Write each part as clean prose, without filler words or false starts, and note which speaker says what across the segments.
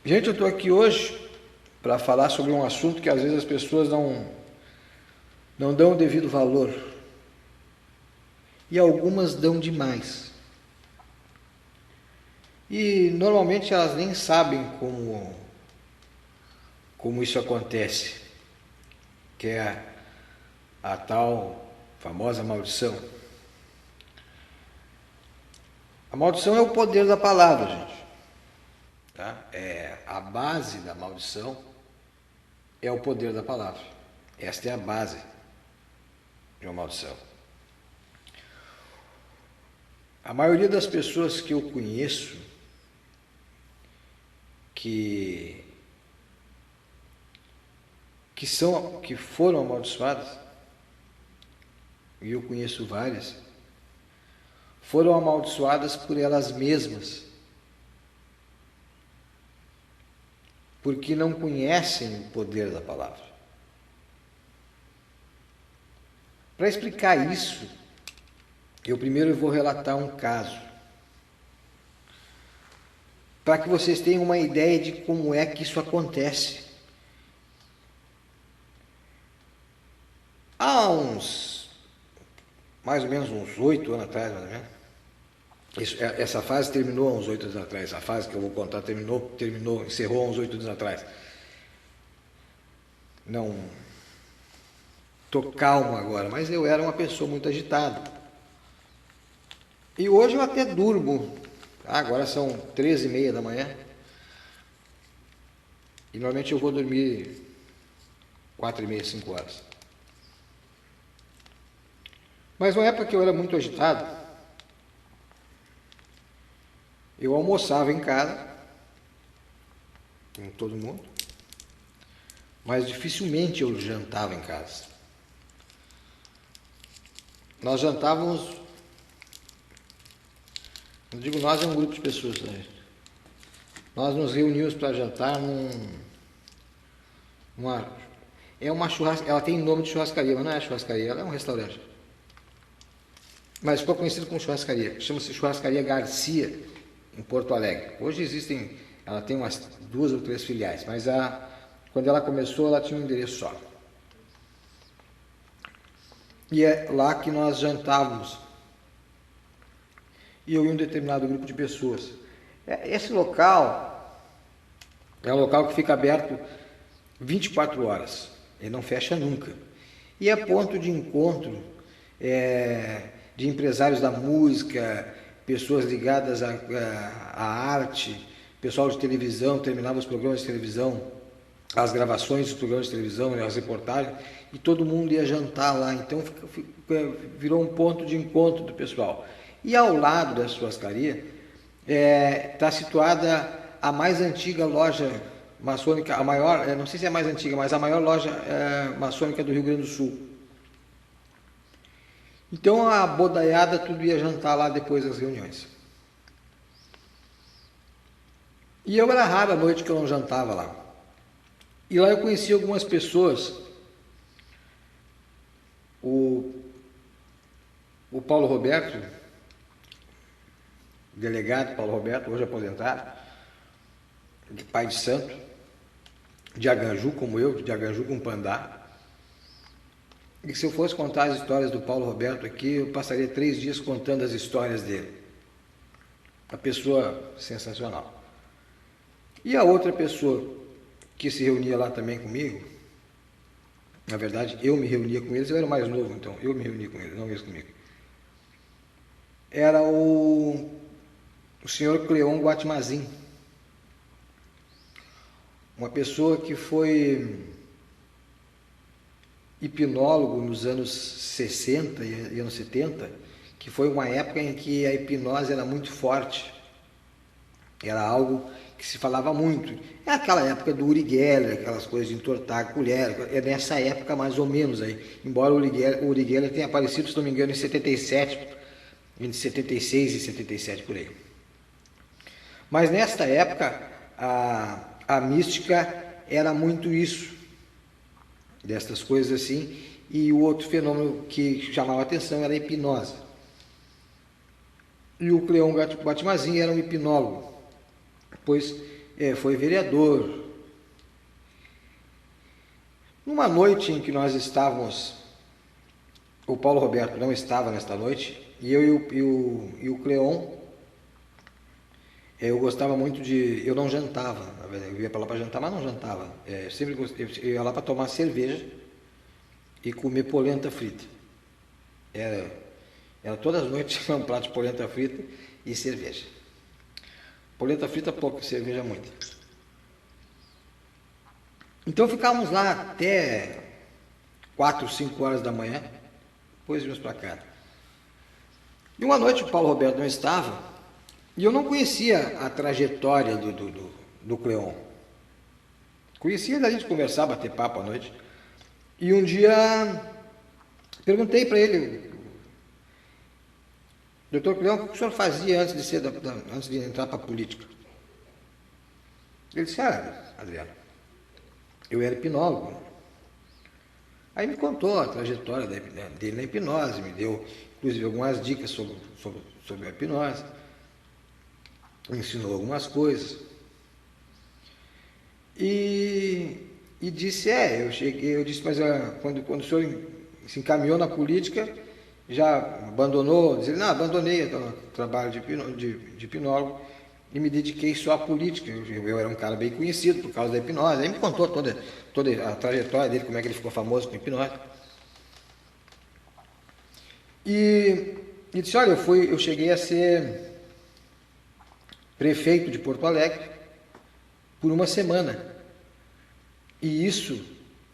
Speaker 1: Gente, eu estou aqui hoje para falar sobre um assunto que às vezes as pessoas não dão o devido valor. E algumas dão demais. E normalmente elas nem sabem como isso acontece, que é a tal famosa maldição. A maldição é o poder da palavra, gente. Tá? A base da maldição é o poder da palavra. Esta é a base de uma maldição. A maioria das pessoas que eu conheço que foram amaldiçoadas, e eu conheço várias, foram amaldiçoadas por elas mesmas, porque não conhecem o poder da palavra. Para explicar isso, eu primeiro vou relatar um caso, para que vocês tenham uma ideia de como é que isso acontece. Há mais ou menos uns 8 anos atrás, mais ou menos. Essa fase terminou há uns 8 anos atrás. A fase que eu vou contar encerrou há uns 8 anos atrás. Não estou calmo agora, mas eu era uma pessoa muito agitada. E hoje eu até durmo. Agora são 13h30 da manhã. E normalmente eu vou dormir 4h30, 5 horas. Mas na época que eu era muito agitado, eu almoçava em casa, com todo mundo, mas dificilmente eu jantava em casa. Nós jantávamos, não digo nós, é um grupo de pessoas, né? Nós nos reuníamos para jantar é uma churrascaria, ela tem nome de churrascaria, mas não é churrascaria, ela é um restaurante. Mas ficou conhecido como churrascaria, chama-se Churrascaria Garcia, em Porto Alegre. Hoje ela tem umas 2 ou 3 filiais, mas quando ela começou ela tinha um endereço só. E é lá que nós jantávamos. E eu e um determinado grupo de pessoas. Esse local é um local que fica aberto 24 horas. Ele não fecha nunca. E é ponto de encontro de empresários da música, pessoas ligadas à arte, pessoal de televisão, terminava os programas de televisão, as gravações dos programas de televisão, as reportagens, e todo mundo ia jantar lá. Então virou um ponto de encontro do pessoal. E ao lado da churrascaria está situada a mais antiga loja maçônica, a maior, não sei se é a mais antiga, mas a maior loja maçônica do Rio Grande do Sul. Então a bodaiada tudo ia jantar lá depois das reuniões. E eu era rara a noite que eu não jantava lá. E lá eu conheci algumas pessoas. O Paulo Roberto, delegado Paulo Roberto, hoje aposentado, de pai de santo, de Aganju como eu, de Aganju com Pandá. E se eu fosse contar as histórias do Paulo Roberto aqui, eu passaria 3 dias contando as histórias dele. Uma pessoa sensacional. E a outra pessoa que se reunia lá também comigo, na verdade eu me reunia com eles, eu era mais novo, então eu me reunia com eles, não eles comigo. Era o senhor Cleon Guatimazin, uma pessoa que foi hipnólogo nos anos 60 e anos 70, que foi uma época em que a hipnose era muito forte. Era algo que se falava muito. É aquela época do Uri Geller, aquelas coisas de entortar a colher. É nessa época mais ou menos aí. Embora o Uri Geller tenha aparecido, se não me engano, em 77, entre 76 e 77 por aí. Mas nesta época a mística era muito isso, destas coisas assim, e o outro fenômeno que chamava a atenção era a hipnose. E o Cleon Guatimazin era um hipnólogo, pois foi vereador. Numa noite em que nós estávamos, o Paulo Roberto não estava nesta noite, e eu e o Cleon, eu gostava muito de... Eu não jantava, na verdade, eu ia para lá para jantar, mas não jantava. Sempre eu ia lá para tomar cerveja e comer polenta frita. Era todas as noites um prato de polenta frita e cerveja. Polenta frita pouco, cerveja muita. Então ficávamos lá até 4, 5 horas da manhã, depois vimos para cá. E uma noite o Paulo Roberto não estava, e eu não conhecia a trajetória do Cleon. Conhecia da gente conversar, bater papo à noite. E um dia perguntei para ele: doutor Cleon, o que o senhor fazia antes de entrar para a política? Ele disse: Adriano, eu era hipnólogo. Aí me contou a trajetória dele na hipnose, me deu inclusive algumas dicas sobre a hipnose, me ensinou algumas coisas. E disse, eu disse, mas quando o senhor se encaminhou na política, já abandonou? Diz ele: não, abandonei o trabalho de hipnólogo e me dediquei só à política. Eu era um cara bem conhecido por causa da hipnose. Aí me contou toda a trajetória dele, como é que ele ficou famoso com hipnose. E disse: olha, eu cheguei a ser prefeito de Porto Alegre por uma semana. E isso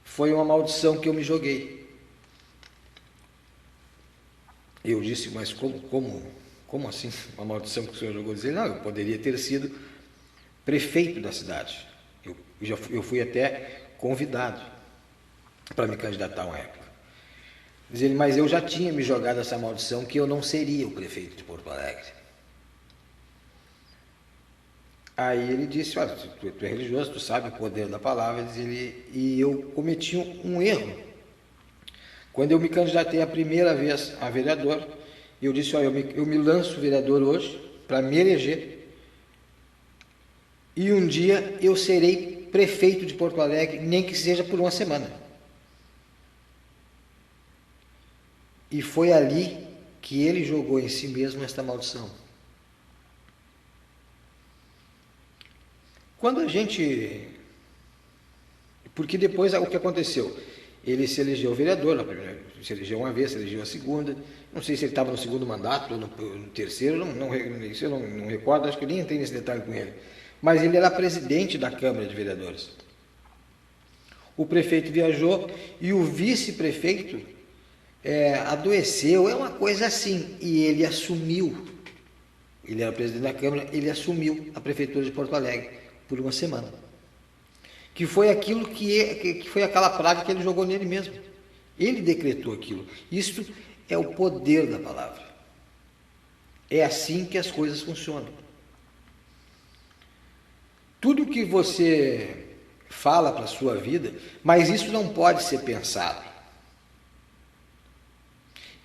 Speaker 1: foi uma maldição que eu me joguei. Eu disse: mas como assim uma maldição que o senhor jogou? Dizer: não, eu poderia ter sido prefeito da cidade. Eu fui até convidado para me candidatar uma época. Diz ele: mas eu já tinha me jogado essa maldição que eu não seria o prefeito de Porto Alegre. Aí ele disse: olha, tu é religioso, tu sabe o poder da palavra. Diz ele, e eu cometi um erro. Quando eu me candidatei a primeira vez a vereador, eu disse: olha, eu me lanço vereador hoje para me eleger, e um dia eu serei prefeito de Porto Alegre, nem que seja por uma semana. E foi ali que ele jogou em si mesmo esta maldição. Quando a gente... Porque depois o que aconteceu? Ele se elegeu vereador, se elegeu uma vez, se elegeu a segunda. Não sei se ele estava no segundo mandato ou no terceiro, isso eu não recordo, acho que eu nem entrei nesse detalhe com ele. Mas ele era presidente da Câmara de Vereadores. O prefeito viajou e o vice-prefeito adoeceu, é uma coisa assim, e ele assumiu. Ele era presidente da Câmara, ele assumiu a prefeitura de Porto Alegre por uma semana. Que foi aquilo que foi aquela praga que ele jogou nele mesmo. Ele decretou aquilo. Isso é o poder da palavra. É assim que as coisas funcionam. Tudo que você fala para a sua vida, mas isso não pode ser pensado.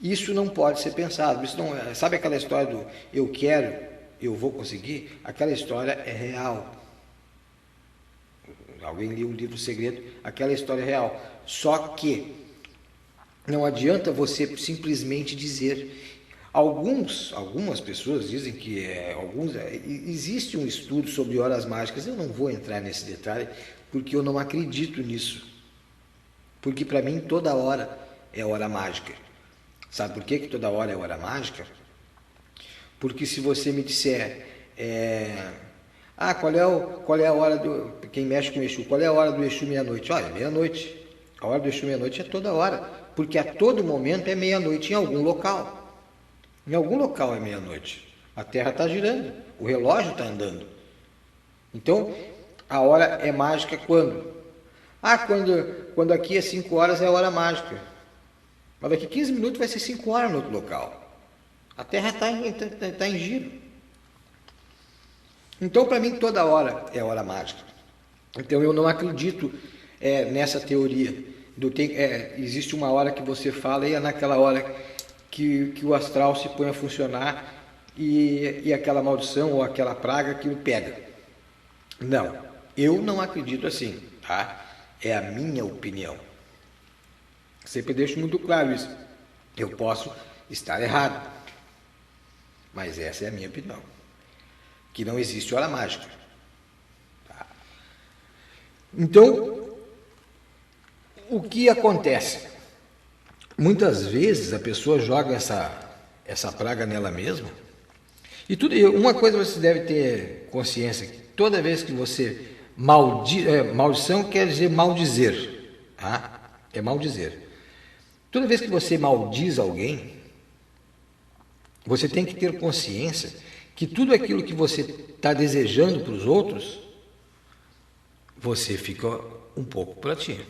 Speaker 1: Isso não pode ser pensado. Isso não, sabe aquela história do eu quero, eu vou conseguir? Aquela história é real. Alguém leu o livro Segredo, aquela história é real. Só que não adianta você simplesmente dizer. Algumas pessoas dizem que existe um estudo sobre horas mágicas. Eu não vou entrar nesse detalhe porque eu não acredito nisso. Porque para mim toda hora é hora mágica. Sabe por que toda hora é hora mágica? Porque se você me disser qual é a hora do... Quem mexe com o Exu, qual é a hora do Exu meia-noite? Olha, meia-noite. A hora do Exu meia-noite é toda hora. Porque a todo momento é meia-noite em algum local. Em algum local é meia-noite. A Terra está girando, o relógio está andando. Então, a hora é mágica quando? Quando aqui é 5 horas é a hora mágica. Mas daqui 15 minutos vai ser 5 horas no outro local. A Terra está em giro. Então, para mim, toda hora é hora mágica. Então, eu não acredito nessa teoria. Existe uma hora que você fala e é naquela hora que o astral se põe a funcionar e aquela maldição ou aquela praga que o pega. Não, eu não acredito assim, tá? É a minha opinião. Sempre deixo muito claro isso. Eu posso estar errado, mas essa é a minha opinião. Que não existe hora mágica. Tá? Então, o que acontece? Muitas vezes a pessoa joga essa praga nela mesma. E uma coisa você deve ter consciência: que toda vez que você maldição quer dizer maldizer, tá? É maldizer. Toda vez que você maldiz alguém, você tem que ter consciência que tudo aquilo que você está desejando para os outros, você fica um pouco para ti.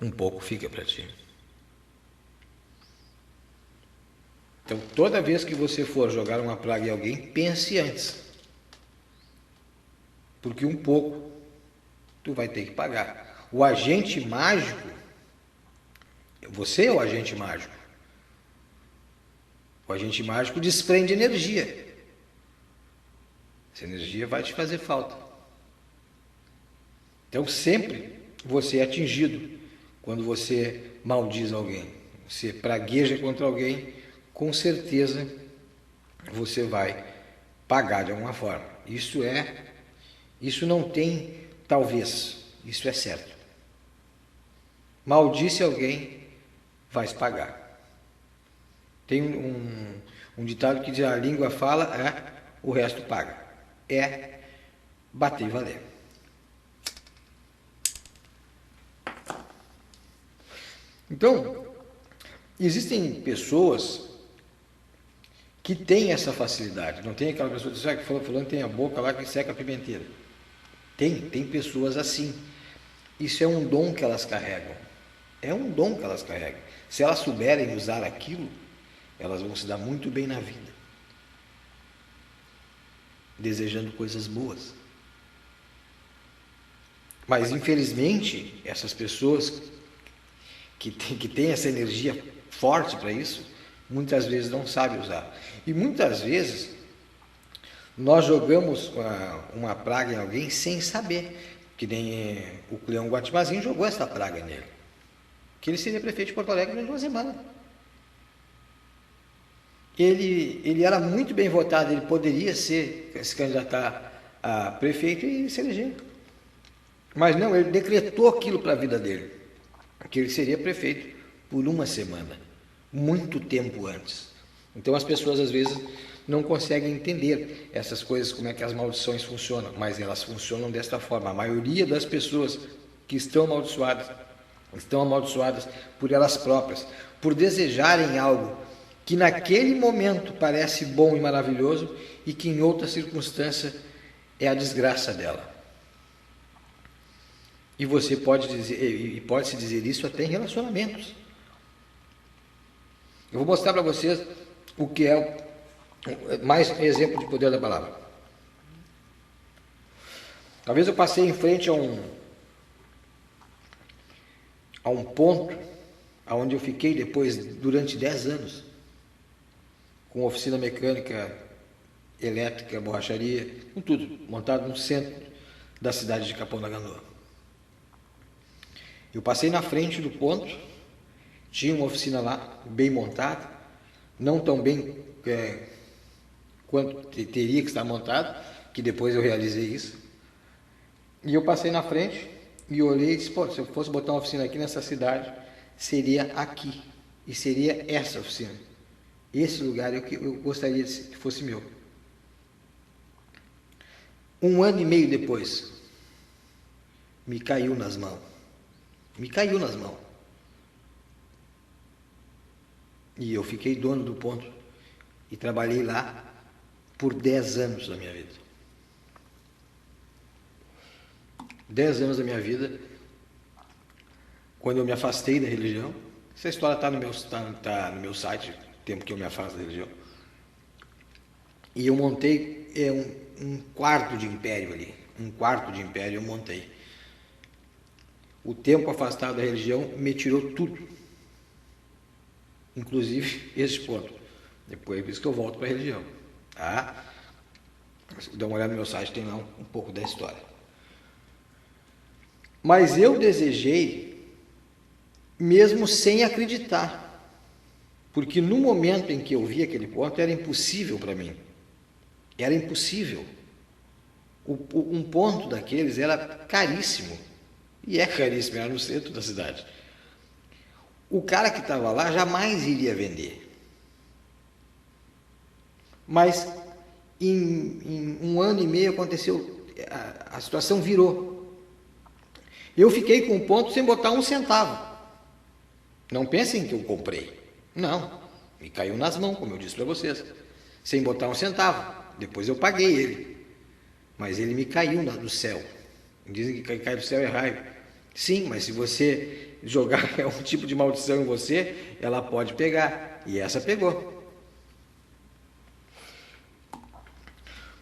Speaker 1: Um pouco fica para ti. Então, toda vez que você for jogar uma praga em alguém, pense antes. Porque um pouco tu vai ter que pagar. O agente mágico, você é o agente mágico. O agente mágico desprende energia. Essa energia vai te fazer falta. Então, sempre você é atingido quando você maldiz alguém. Você pragueja contra alguém, com certeza você vai pagar de alguma forma. Isso não tem talvez, isso é certo. Maldisse alguém, vai se pagar. Tem um ditado que diz: a língua fala, o resto paga. É bater e valer. Então, existem pessoas que têm essa facilidade. Não tem aquela pessoa que diz que fulano tem a boca lá que seca a pimenteira. Tem pessoas assim. Isso é um dom que elas carregam. É um dom que elas carregam. Se elas souberem usar aquilo, elas vão se dar muito bem na vida, desejando coisas boas. Mas, infelizmente, essas pessoas que têm essa energia forte para isso, muitas vezes não sabem usar. E muitas vezes nós jogamos uma praga em alguém sem saber. Que nem o Cleão Guatimazinho jogou essa praga nele. Que ele seria prefeito de Porto Alegre durante uma semana. Ele era muito bem votado, ele poderia se candidatar a prefeito e se eleger. Mas não, ele decretou aquilo para a vida dele, que ele seria prefeito por uma semana, muito tempo antes. Então as pessoas às vezes não conseguem entender essas coisas, como é que as maldições funcionam, mas elas funcionam desta forma. A maioria das pessoas que estão amaldiçoadas por elas próprias, por desejarem algo que naquele momento parece bom e maravilhoso e que em outra circunstância é a desgraça dela. E você pode-se dizer isso até em relacionamentos. Eu vou mostrar para vocês o que é mais exemplo de poder da palavra. Talvez eu passei em frente a um ponto onde eu fiquei depois durante 10 anos, com oficina mecânica, elétrica, borracharia, com tudo, montado no centro da cidade de Capão da Canoa. Eu passei na frente do ponto, tinha uma oficina lá, bem montada, não tão bem quanto teria que estar montado, que depois eu realizei isso. E eu passei na frente e olhei e disse: pô, se eu fosse botar uma oficina aqui nessa cidade, seria aqui, e seria essa oficina. Esse lugar eu gostaria que fosse meu. 1 ano e meio depois, me caiu nas mãos. E eu fiquei dono do ponto e trabalhei lá por 10 anos da minha vida. 10 anos da minha vida, quando eu me afastei da religião. Essa história está no meu site, tempo que eu me afasto da religião. E eu montei um quarto de império ali. Um quarto de império eu montei. O tempo afastado da religião me tirou tudo. Inclusive este ponto. Depois é por isso que eu volto para a religião. Tá? Dá uma olhada no meu site, tem lá um pouco da história. Mas eu desejei, mesmo sem acreditar, porque no momento em que eu vi aquele ponto, era impossível para mim. Era impossível. Um ponto daqueles era caríssimo. E é caríssimo, era no centro da cidade. O cara que estava lá jamais iria vender. Mas em 1 ano e meio aconteceu, a situação virou. Eu fiquei com o ponto sem botar 1 centavo. Não pensem que eu comprei. Não, me caiu nas mãos, como eu disse para vocês, sem botar 1 centavo. Depois eu paguei ele, mas ele me caiu do céu. Dizem que cai do céu é raio. Sim, mas se você jogar um tipo de maldição em você, ela pode pegar. E essa pegou.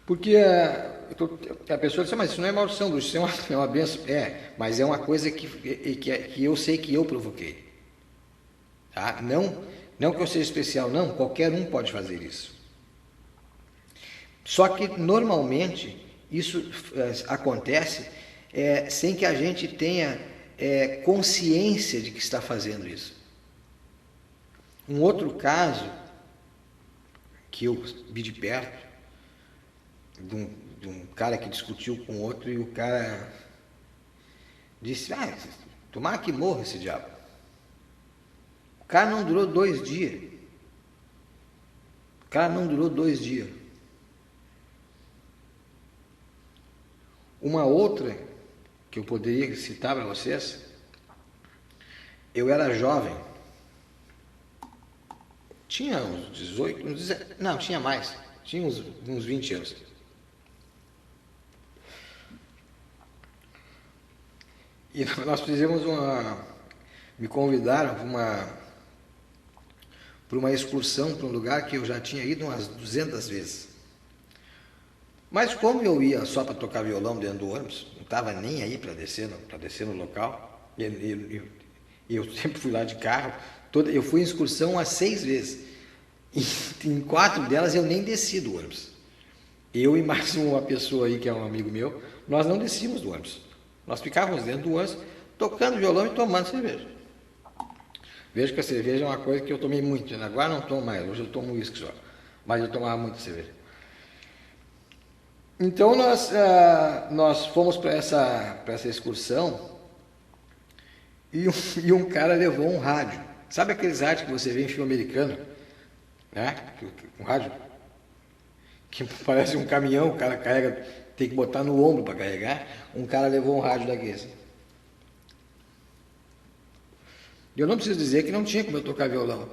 Speaker 1: Porque a pessoa diz, mas isso não é maldição, Lúcio, isso é uma benção. É, mas é uma coisa que eu sei que eu provoquei. Tá? Não que eu seja especial, não, qualquer um pode fazer isso. Só que, normalmente, isso acontece sem que a gente tenha consciência de que está fazendo isso. Um outro caso, que eu vi de perto, de um cara que discutiu com outro e o cara disse, tomara que morra esse diabo. O cara não durou 2 dias. O cara não durou 2 dias. Uma outra que eu poderia citar para vocês, eu era jovem, tinha uns 18, uns 17, não, tinha mais, tinha uns 20 anos. E nós fizemos me convidaram para uma excursão para um lugar que eu já tinha ido umas 200 vezes. Mas como eu ia só para tocar violão dentro do ônibus, não estava nem aí para descer no local, e eu sempre fui lá de carro, eu fui em excursão umas 6 vezes, e em 4 delas eu nem desci do ônibus. Eu e mais uma pessoa aí que é um amigo meu, nós não descíamos do ônibus. Nós ficávamos dentro do ônibus, tocando violão e tomando cerveja. Vejo que a cerveja é uma coisa que eu tomei muito, né? Agora não tomo mais, hoje eu tomo uísque só, mas eu tomava muita cerveja. Então nós fomos para essa excursão e um cara levou um rádio. Sabe aqueles rádios que você vê em filme americano? Né? Um rádio que parece um caminhão, o cara carrega, tem que botar no ombro para carregar. Um cara levou um rádio daqueles. Eu não preciso dizer que não tinha como eu tocar violão.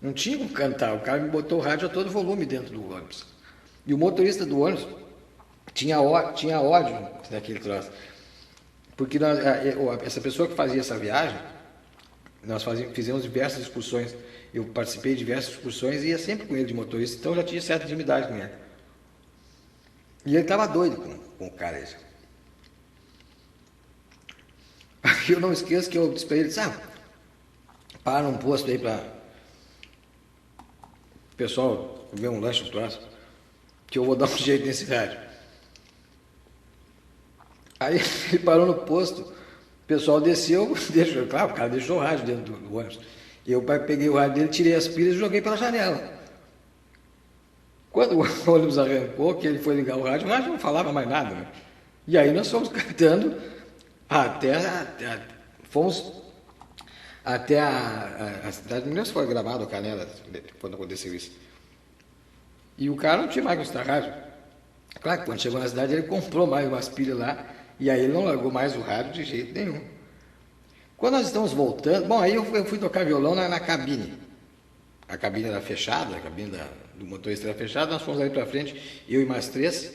Speaker 1: Não tinha como cantar. O cara me botou o rádio a todo volume dentro do ônibus. E o motorista do ônibus tinha ódio daquele troço. Porque essa pessoa que fazia essa viagem, nós fizemos diversas excursões. Eu participei de diversas excursões e ia sempre com ele de motorista, então já tinha certa intimidade com ele. E ele estava doido com o cara esse. Aí eu não esqueço que eu disse para ele, para num posto aí para o pessoal comer um lanche no troço, que eu vou dar um jeito nesse rádio. Aí ele parou no posto, o pessoal desceu, claro, o cara deixou o rádio dentro do ônibus. Eu peguei o rádio dele, tirei as pilhas e joguei pela janela. Quando o ônibus arrancou, que ele foi ligar o rádio não falava mais nada, né? E aí nós fomos cantando fomos até a cidade, não se foi gravado a Canela quando aconteceu isso. E o cara não tinha mais gostado da rádio. Claro que quando chegou na cidade ele comprou mais umas pilhas lá, e aí ele não largou mais o rádio de jeito nenhum. Quando nós estamos voltando, bom, aí eu fui tocar violão na cabine. A cabine era fechada, a cabine do motorista era fechada, nós fomos ali para frente, eu e mais 3,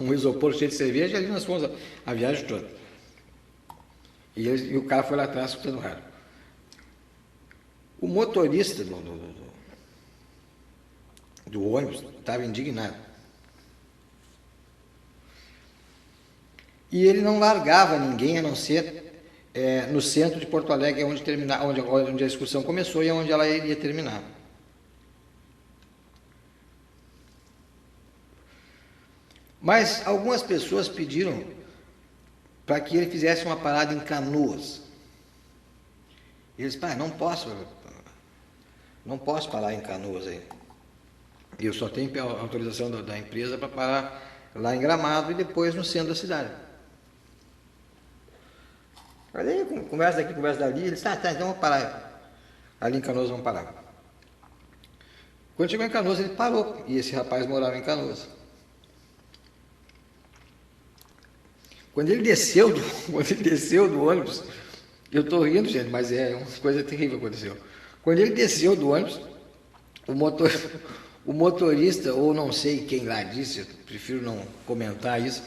Speaker 1: um isopor cheio de cerveja, e ali nós fomos a viagem toda. E o cara foi lá atrás escutando o rádio. O motorista do ônibus estava indignado. E ele não largava ninguém, a não ser no centro de Porto Alegre, onde a excursão começou e onde ela iria terminar. Mas algumas pessoas pediram para que ele fizesse uma parada em Canoas. Ele disse, pai, não posso parar em Canoas aí. Eu só tenho a autorização da empresa para parar lá em Gramado e depois no centro da cidade. Aí, conversa daqui, conversa dali, ele disse, tá, então vamos parar. Ali em Canoas vamos parar. Quando chegou em Canoas, ele parou, e esse rapaz morava em Canoas. Quando ele desceu do ônibus, eu estou rindo, gente, mas é uma coisa terrível que aconteceu. Quando ele desceu do ônibus, o motorista, ou não sei quem lá disse, eu prefiro não comentar isso,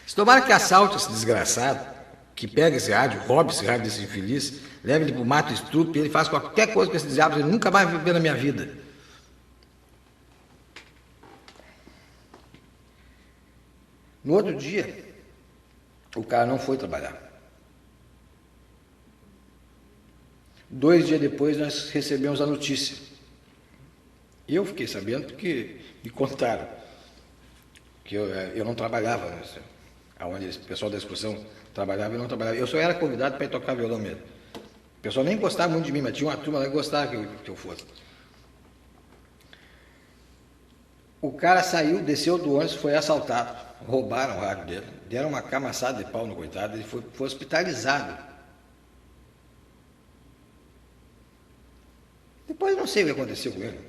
Speaker 1: se tomara que assalte esse desgraçado, que pega esse rádio, roube esse rádio desse infeliz, leve ele para o mato, estrupe, ele faz qualquer coisa com esse diabo, ele nunca mais vai viver na minha vida. No outro dia, o cara não foi trabalhar. 2 dias depois, nós recebemos a notícia. E eu fiquei sabendo porque me contaram que eu não trabalhava, né? Onde o pessoal da excursão trabalhava, eu não trabalhava. Eu só era convidado para ir tocar violão mesmo. O pessoal nem gostava muito de mim, mas tinha uma turma lá que gostava que eu fosse. O cara saiu, desceu do ônibus, foi assaltado. Roubaram o rádio dele, deram uma camaçada de pau no coitado, ele foi hospitalizado. Depois não sei o que aconteceu com ele.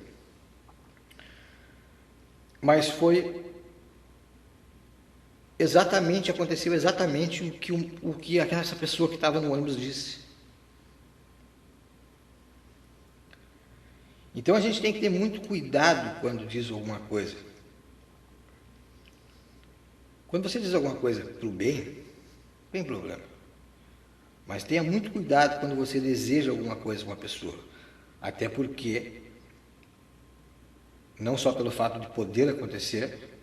Speaker 1: Mas aconteceu exatamente o que essa pessoa que estava no ônibus disse. Então a gente tem que ter muito cuidado quando diz alguma coisa. Quando você diz alguma coisa para o bem, não tem problema. Mas tenha muito cuidado quando você deseja alguma coisa para uma pessoa. Até porque, não só pelo fato de poder acontecer,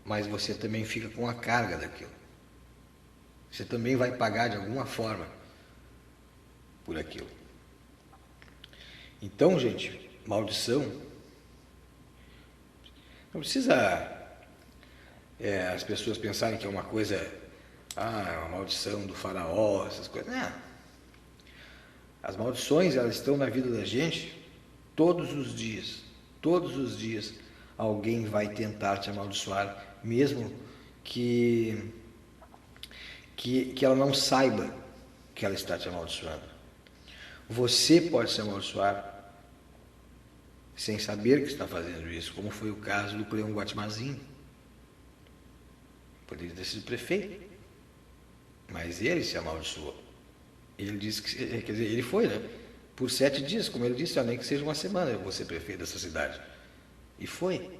Speaker 1: mas você também fica com a carga daquilo. Você também vai pagar de alguma forma por aquilo. Então, gente, maldição, não precisa as pessoas pensarem que é uma coisa, uma maldição do faraó, essas coisas. Não. As maldições, elas estão na vida da gente todos os dias. Todos os dias alguém vai tentar te amaldiçoar, mesmo que ela não saiba que ela está te amaldiçoando. Você pode se amaldiçoar sem saber que está fazendo isso, como foi o caso do Cleon Guatimazinho. Poderia ter sido prefeito, mas ele se amaldiçoou. Ele disse que, quer dizer, ele foi, né? Por 7 dias, como ele disse, nem que seja uma semana, eu vou ser prefeito dessa cidade. E foi.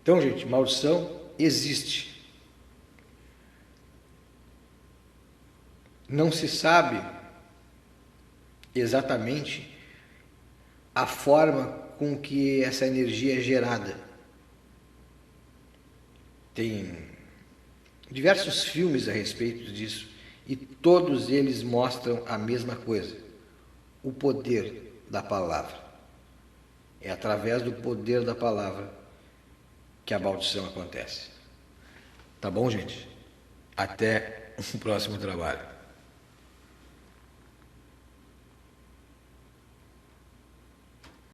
Speaker 1: Então, gente, maldição existe. Não se sabe exatamente a forma com que essa energia é gerada. Tem diversos filmes a respeito disso e todos eles mostram a mesma coisa: o poder da palavra. É através do poder da palavra que a maldição acontece. Tá bom, gente? Até o próximo trabalho.